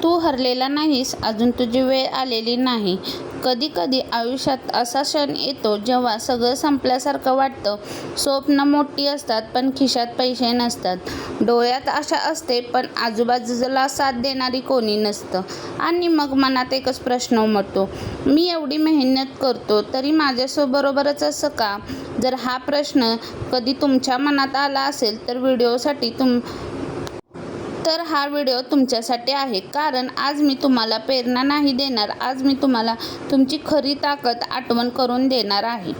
तू हरलेला नाहीस, अजून तुझी वेळ आलेली नाही. कधी कधी आयुष्यात असा क्षण येतो जेव्हा सगळं संपल्यासारखं वाटतं. स्वप्न मोठी असतात पण खिशात पैसे नसतात. डोळ्यात आशा असते पण आजूबाजूला साथ देणारी कोणी नसतं. आणि मग मनात एकच प्रश्न उमटतो, मी एवढी मेहनत करतो तरी माझ्याबरोबरच असं का? जर हा प्रश्न कधी तुमच्या मनात आला असेल तर हा व्हिडिओ तुमच्यासाठी आहे. कारण आज मी तुम्हाला प्रेरणा नाही देणार, आज मी तुम्हाला तुमची खरी ताकद आठवण करून देणार आहे.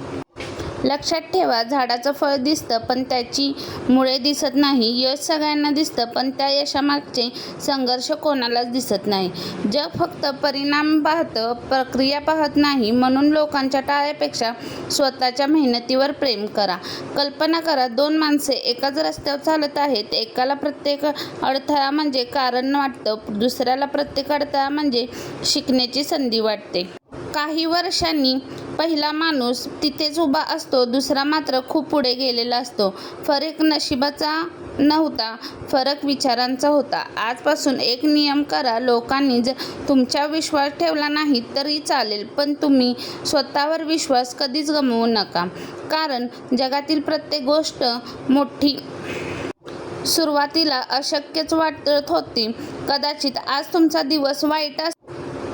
लक्षात ठेवा, झाडाचं फळ दिसतं पण त्याची मुळे दिसत नाही. यश सगळ्यांना दिसतं पण त्या यशामागचे संघर्ष कोणालाच दिसत नाही. जग फक्त परिणाम पाहतं, प्रक्रिया पाहत नाही. म्हणून लोकांच्या टाळ्यापेक्षा स्वतःच्या मेहनतीवर प्रेम करा. कल्पना करा, दोन माणसे एकाच रस्त्यावर चालत आहेत. एकाला प्रत्येक अडथळा म्हणजे कारण वाटतं, दुसऱ्याला प्रत्येक अडथळा म्हणजे शिकण्याची संधी वाटते. काही वर्षांनी पहिला माणूस तिथेच उभा असतो, दुसरा मात्र खूप पुढे गेलेला असतो. फरक नशिबाचा नव्हता, फरक विचारांचा होता. आजपासून एक नियम करा, लोकांनी जर तुमच्यावर विश्वास ठेवला नाही तरी चालेल, पण तुम्ही स्वतःवर विश्वास कधीच गमावू नका. कारण जगातील प्रत्येक गोष्ट मोठी सुरुवातीला अशक्यच वाटत होती. कदाचित आज तुमचा दिवस वाईट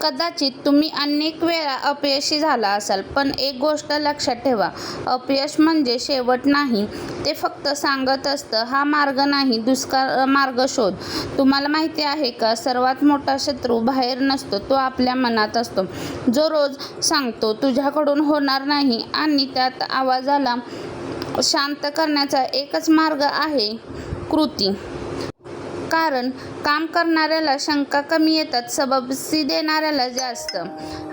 कदाचित तुम्ही अनेक वेळा अपयशी झाला असाल, पण एक गोष्ट लक्षात ठेवा, अपयश म्हणजे शेवट नाही. ते फक्त सांगत असतं, हा मार्ग नाही, दुसरा मार्ग शोध. तुम्हाला माहिती आहे का, सर्वात मोठा शत्रू बाहेर नसतो, तो आपल्या मनात असतो. जो रोज सांगतो तुझ्याकडून होणार नाही आणि त्यात आवाजाला शांत करण्याचा एकच मार्ग आहे, कृती. कारण काम करणाऱ्याला शंका कमी येतात, सबबी देणाऱ्याला जास्त.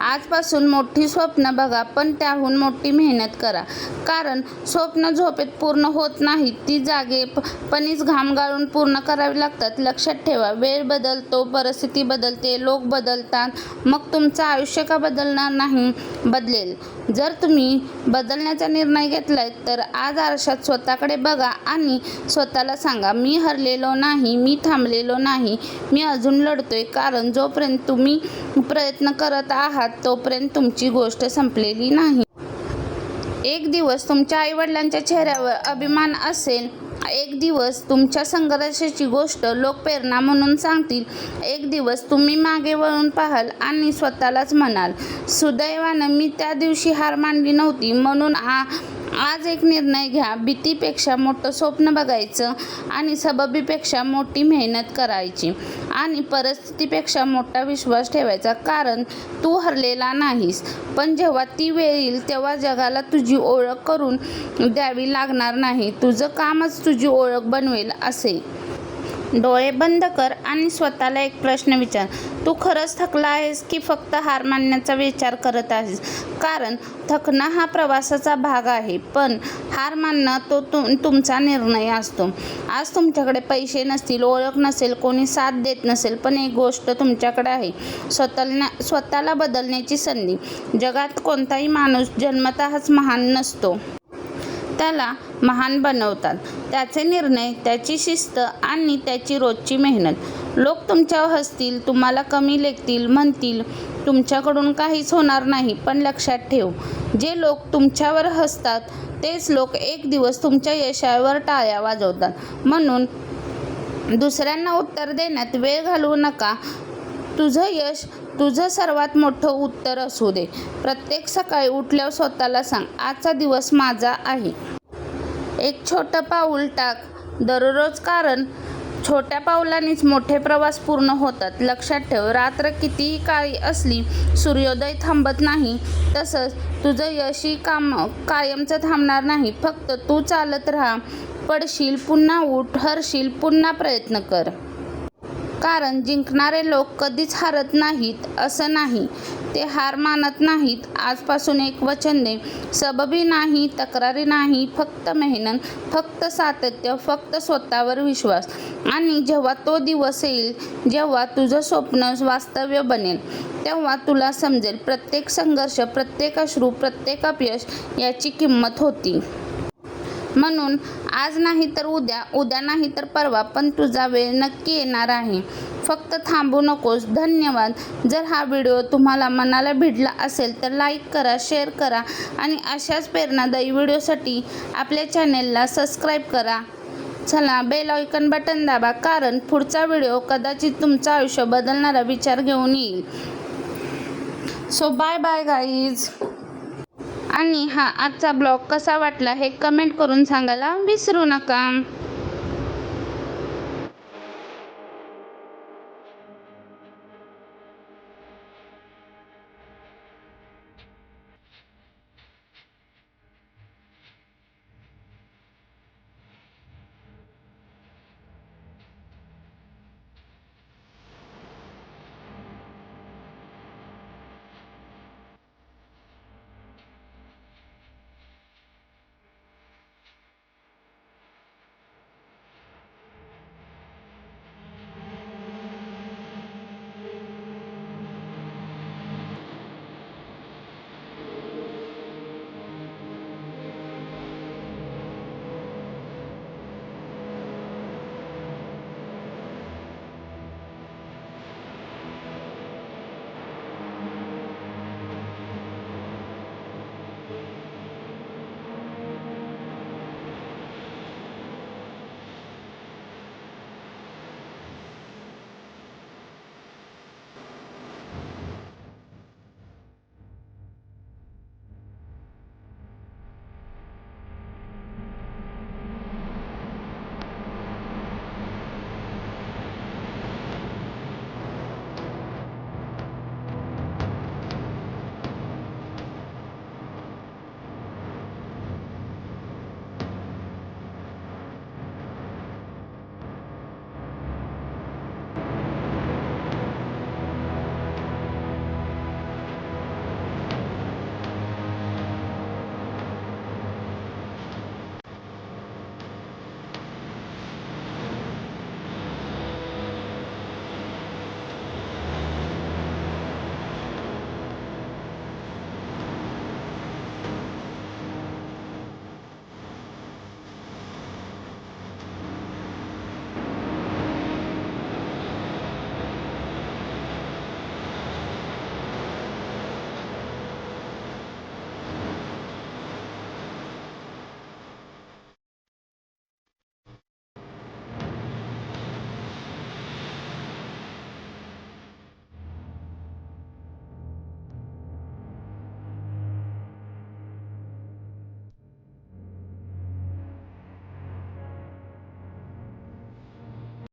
आजपासून मोठी स्वप्न बघा पण त्याहून मोठी मेहनत करा. कारण स्वप्न झोपेत पूर्ण होत नाहीत, ती जागेपणीच घाम गाळून पूर्ण करावी लागतात. लक्षात ठेवा, वेळ बदलतो, परिस्थिती बदलते, लोक बदलतात, मग तुमचं आयुष्य का बदलणार नाही? बदलेल. जर तुम्ही बदलण्याचा निर्णय घेतलाय तर आज आरशात स्वतःकडे बघा आणि स्वतःला सांगा, मी हरलेलो नाही, मी थांबलेलो नाही, मी अजून लढतोय. कारण जोपर्यंत तुम्ही प्रयत्न करत आहात तोपर्यंत तुमची गोष्ट संपलेली नाही. एक दिवस तुमच्या आईवडिलांच्या चेहऱ्यावर अभिमान असेल, एक दिवस तुमच्या संघर्षाची गोष्ट लोक प्रेरणा म्हणून सांगतील. एक दिवस तुम्ही मागे वळून पाहाल आणि स्वतःलाच म्हणाल, सुदैवानं मी त्या दिवशी हार मानली नव्हती. म्हणून आज एक निर्णय घ्या, भीतीपेक्षा मोठं स्वप्न बघायचं आणि सबबीपेक्षा मोठी मेहनत करायची आणि परिस्थितीपेक्षा मोठा विश्वास ठेवायचा. कारण तू हरलेला नाहीस, पण जेव्हा ती वेळ येईल तेव्हा जगाला तुझी ओळख करून द्यावी लागणार नाही. तुझं कामच तुझी ओळख बनवेल. असे डोळे बंद कर आणि स्वतःला एक प्रश्न विचार, तू खरंच थकला आहेस की फक्त हार मानण्याचा विचार करत आहेस? कारण थकणं हा प्रवासाचा भाग आहे, पण हार मानणं तो तुमचा निर्णय असतो. आज तुमच्याकडे पैसे नसतील, ओळख नसेल, कोणी साथ देत नसेल, पण एक गोष्ट तुमच्याकडे आहे, स्वतःला बदलण्याची संधी. जगात कोणताही माणूस जन्मतःच महान नसतो, त्याला महान बनवतात त्याचे निर्णय, त्याची शिस्त आणि त्याची रोजची मेहनत. लोक तुमच्यावर हसतील, तुम्हाला कमी लेखतील, म्हणतील तुमच्याकडून काहीच होणार नाही. पण लक्षात ठेव, जे लोक तुमच्यावर हसतात तेच लोक एक दिवस तुमच्या यशावर टाळ्या वाजवतात. म्हणून दुसऱ्यांना उत्तर देण्यात वेळ घालवू नका. तुझं यश तुझं सर्वात मोठं उत्तर असू दे. प्रत्येक सकाळी उठल्यावर स्वतःला सांग, आजचा दिवस माझा आहे. एक छोटं पाऊल टाक दररोज, कारण छोट्या पावलांनीच मोठे प्रवास पूर्ण होतात. लक्षात ठेव, रात्र कितीही काळी असली सूर्योदय थांबत नाही. तसंच तुझं यशही कायमचं थांबणार नाही. फक्त तू चालत राहा, पडशील पुन्हा उठ, हरशील पुन्हा प्रयत्न कर. कारण जिंकणारे लोक कधीच हारत नाहीत असं नाही, ते हार मानत नाहीत. आजपासून एक वचन दे, सबबी नाही, तक्रारी नाही, फक्त मेहनत, फक्त सातत्य, फक्त स्वतःवर विश्वास. आणि जेव्हा तो दिवस येईल जेव्हा तुझं स्वप्न वास्तव्य बनेल तेव्हा तुला समजेल, प्रत्येक संघर्ष, प्रत्येक अश्रू, प्रत्येक अपयश याची किंमत होती. म्हणून आज नाही तर उद्या, उद्या नाही तर परवा, पण तुझा वेळ नक्की येणार आहे. फक्त थांबू नकोस. धन्यवाद. जर हा व्हिडिओ तुम्हाला मनाला भिडला असेल तर लाईक करा, शेअर करा आणि अशाच प्रेरणादायी व्हिडिओसाठी आपल्या चॅनेलला सबस्क्राईब करा. चला, बेल आयकॉन बटन दाबा, कारण पुढचा व्हिडिओ कदाचित तुमचं आयुष्य बदलणारा विचार घेऊन येईल. So bye bye guys. आणि हा आजचा ब्लॉग कसा वाटला हे कमेंट करून सांगायला विसरू नका.